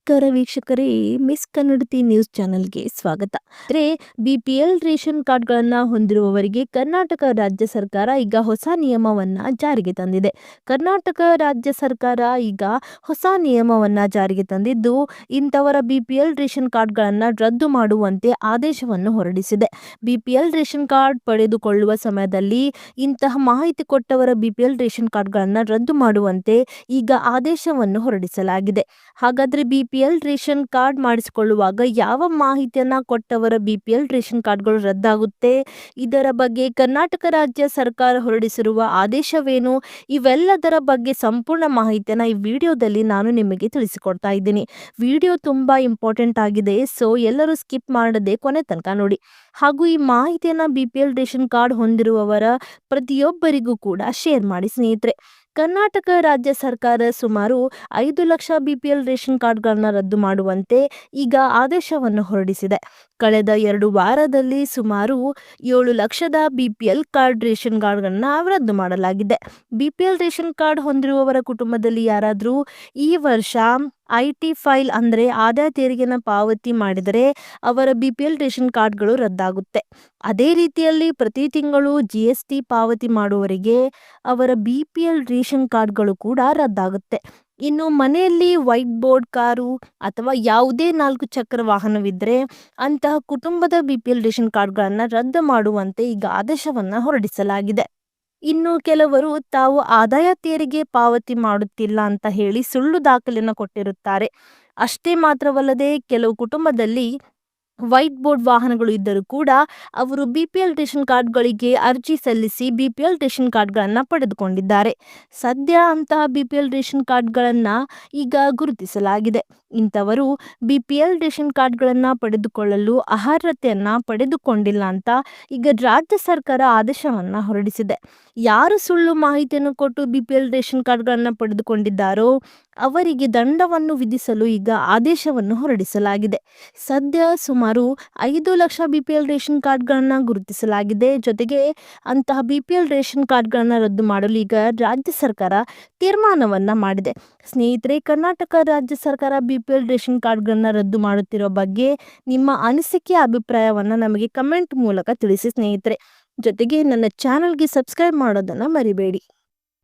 ನಮಸ್ಕಾರ ವೀಕ್ಷಕರೇ, ಮಿಸ್ ಕನ್ನಡತಿ ನ್ಯೂಸ್ ಚಾನೆಲ್ಗೆ ಸ್ವಾಗತ. ಬಿಪಿಎಲ್ ರೇಷನ್ ಕಾರ್ಡ್ಗಳನ್ನು ಹೊಂದಿರುವವರಿಗೆ ಕರ್ನಾಟಕ ರಾಜ್ಯ ಸರ್ಕಾರ ಈಗ ಹೊಸ ನಿಯಮವನ್ನ ಜಾರಿಗೆ ತಂದಿದೆ. ಕರ್ನಾಟಕ ರಾಜ್ಯ ಸರ್ಕಾರ ಈಗ ಹೊಸ ನಿಯಮವನ್ನ ಜಾರಿಗೆ ತಂದಿದ್ದು, ಇಂಥವರ ಬಿಪಿಎಲ್ ರೇಷನ್ ಕಾರ್ಡ್ಗಳನ್ನು ರದ್ದು ಮಾಡುವಂತೆ ಆದೇಶವನ್ನು ಹೊರಡಿಸಿದೆ. ಬಿಪಿಎಲ್ ರೇಷನ್ ಕಾರ್ಡ್ ಪಡೆದುಕೊಳ್ಳುವ ಸಮಯದಲ್ಲಿ ಇಂತಹ ಮಾಹಿತಿ ಕೊಟ್ಟವರ ಬಿಪಿಎಲ್ ರೇಷನ್ ಕಾರ್ಡ್ಗಳನ್ನು ರದ್ದು ಮಾಡುವಂತೆ ಈಗ ಆದೇಶವನ್ನು ಹೊರಡಿಸಲಾಗಿದೆ. ಹಾಗಾದ್ರೆ ಬಿಪಿಎಲ್ ರೇಷನ್ ಕಾರ್ಡ್ ಮಾಡಿಸಿಕೊಳ್ಳುವಾಗ ಯಾವ ಮಾಹಿತಿಯನ್ನ ಕೊಟ್ಟವರ ಬಿಪಿಎಲ್ ರೇಷನ್ ಕಾರ್ಡ್ಗಳು ರದ್ದಾಗುತ್ತೆ, ಇದರ ಬಗ್ಗೆ ಕರ್ನಾಟಕ ರಾಜ್ಯ ಸರ್ಕಾರ ಹೊರಡಿಸಿರುವ ಆದೇಶವೇನು, ಇವೆಲ್ಲದರ ಬಗ್ಗೆ ಸಂಪೂರ್ಣ ಮಾಹಿತಿಯನ್ನ ಈ ವಿಡಿಯೋದಲ್ಲಿ ನಾನು ನಿಮಗೆ ತಿಳಿಸಿಕೊಡ್ತಾ ಇದ್ದೀನಿ. ವಿಡಿಯೋ ತುಂಬಾ ಇಂಪಾರ್ಟೆಂಟ್ ಆಗಿದೆ, ಸೊ ಎಲ್ಲರೂ ಸ್ಕಿಪ್ ಮಾಡದೆ ಕೊನೆ ತನಕ ನೋಡಿ. ಹಾಗೂ ಈ ಮಾಹಿತಿಯನ್ನ ಬಿಪಿಎಲ್ ರೇಷನ್ ಕಾರ್ಡ್ ಹೊಂದಿರುವವರ ಪ್ರತಿಯೊಬ್ಬರಿಗೂ ಕೂಡ ಶೇರ್ ಮಾಡಿ ಸ್ನೇಹಿತರೆ. ಕರ್ನಾಟಕ ರಾಜ್ಯ ಸರ್ಕಾರ ಸುಮಾರು 5 ಲಕ್ಷ ಬಿಪಿಎಲ್ ರೇಷನ್ ಕಾರ್ಡ್ಗಳನ್ನು ರದ್ದು ಮಾಡುವಂತೆ ಈಗ ಆದೇಶವನ್ನು ಹೊರಡಿಸಿದೆ. ಕಳೆದ 2 ವಾರದಲ್ಲಿ ಸುಮಾರು 7 ಲಕ್ಷದ ಬಿಪಿಎಲ್ ಕಾರ್ಡ್ ರೇಷನ್ ಕಾರ್ಡ್ಗಳನ್ನು ರದ್ದು ಮಾಡಲಾಗಿದೆ. ಬಿಪಿಎಲ್ ರೇಷನ್ ಕಾರ್ಡ್ ಹೊಂದಿರುವವರ ಕುಟುಂಬದಲ್ಲಿ ಯಾರಾದರೂ ಈ ವರ್ಷ ಐಟಿ ಫೈಲ್ ಅಂದರೆ ಆದಾಯ ತೆರಿಗೆನ ಪಾವತಿ ಮಾಡಿದರೆ ಅವರ ಬಿಪಿಎಲ್ ರೇಷನ್ ಕಾರ್ಡ್ಗಳು ರದ್ದಾಗುತ್ತೆ. ಅದೇ ರೀತಿಯಲ್ಲಿ ಪ್ರತಿ ತಿಂಗಳು GST ಪಾವತಿ ಮಾಡುವವರಿಗೆ ಅವರ ಬಿಪಿಎಲ್ ರೇಷನ್ ಕಾರ್ಡ್ಗಳು ಕೂಡ ರದ್ದಾಗುತ್ತೆ. ಇನ್ನು ಮನೆಯಲ್ಲಿ ವೈಟ್ ಬೋರ್ಡ್ ಕಾರು ಅಥವಾ ಯಾವುದೇ 4 ಚಕ್ರ ವಾಹನವಿದ್ದರೆ ಅಂತಹ ಕುಟುಂಬದ ಬಿಪಿಎಲ್ ರೇಷನ್ ಕಾರ್ಡ್ಗಳನ್ನು ರದ್ದು ಮಾಡುವಂತೆ ಈಗ ಆದೇಶವನ್ನು ಹೊರಡಿಸಲಾಗಿದೆ. ಇನ್ನು ಕೆಲವರು ತಾವು ಆದಾಯ ತೆರಿಗೆ ಪಾವತಿ ಮಾಡುತ್ತಿಲ್ಲ ಅಂತ ಹೇಳಿ ಸುಳ್ಳು ದಾಖಲೆಯನ್ನು ಕೊಟ್ಟಿರುತ್ತಾರೆ. ಅಷ್ಟೇ ಮಾತ್ರವಲ್ಲದೆ ಕೆಲವು ಕುಟುಂಬದಲ್ಲಿ ವೈಟ್ ಬೋರ್ಡ್ ವಾಹನಗಳು ಇದ್ದರೂ ಕೂಡ ಅವರು ಬಿಪಿಎಲ್ ರೇಷನ್ ಕಾರ್ಡ್ಗಳಿಗೆ ಅರ್ಜಿ ಸಲ್ಲಿಸಿ ಬಿಪಿಎಲ್ ರೇಷನ್ ಕಾರ್ಡ್ಗಳನ್ನು ಪಡೆದುಕೊಂಡಿದ್ದಾರೆ. ಸದ್ಯ ಅಂತಹ ಬಿಪಿಎಲ್ ರೇಷನ್ ಕಾರ್ಡ್ಗಳನ್ನು ಈಗ ಗುರುತಿಸಲಾಗಿದೆ. ಇಂಥವರು ಬಿಪಿಎಲ್ ರೇಷನ್ ಕಾರ್ಡ್ಗಳನ್ನು ಪಡೆದುಕೊಳ್ಳಲು ಅರ್ಹತೆಯನ್ನು ಪಡೆದುಕೊಂಡಿಲ್ಲ ಅಂತ ಈಗ ರಾಜ್ಯ ಸರ್ಕಾರ ಆದೇಶವನ್ನು ಹೊರಡಿಸಿದೆ. ಯಾರು ಸುಳ್ಳು ಮಾಹಿತಿಯನ್ನು ಕೊಟ್ಟು ಬಿಪಿಎಲ್ ರೇಷನ್ ಕಾರ್ಡ್ಗಳನ್ನು ಪಡೆದುಕೊಂಡಿದ್ದಾರೋ ಅವರಿಗೆ ದಂಡವನ್ನು ವಿಧಿಸಲು ಈಗ ಆದೇಶವನ್ನು ಹೊರಡಿಸಲಾಗಿದೆ. ಸದ್ಯ ಸುಮಾರು 5 ಲಕ್ಷ ಬಿಪಿಎಲ್ ರೇಷನ್ ಕಾರ್ಡ್ಗಳನ್ನು ಗುರುತಿಸಲಾಗಿದೆ. ಜೊತೆಗೆ ಅಂತಹ ಬಿಪಿಎಲ್ ರೇಷನ್ ಕಾರ್ಡ್ಗಳನ್ನು ರದ್ದು ಮಾಡಲು ಈಗ ರಾಜ್ಯ ಸರ್ಕಾರ ತೀರ್ಮಾನವನ್ನ ಮಾಡಿದೆ. ಸ್ನೇಹಿತರೆ, ಕರ್ನಾಟಕ ರಾಜ್ಯ ಸರ್ಕಾರ ಬಿಪಿಎಲ್ ರೇಷನ್ ಕಾರ್ಡ್ಗಳನ್ನು ರದ್ದು ಮಾಡುತ್ತಿರೋ ಬಗ್ಗೆ ನಿಮ್ಮ ಅನಿಸಿಕೆ ಅಭಿಪ್ರಾಯವನ್ನು ನಮಗೆ ಕಮೆಂಟ್ ಮೂಲಕ ತಿಳಿಸಿ ಸ್ನೇಹಿತರೆ. ಜೊತೆಗೆ ನನ್ನ ಚಾನಲ್ಗೆ ಸಬ್ಸ್ಕ್ರೈಬ್ ಮಾಡೋದನ್ನು ಮರಿಬೇಡಿ.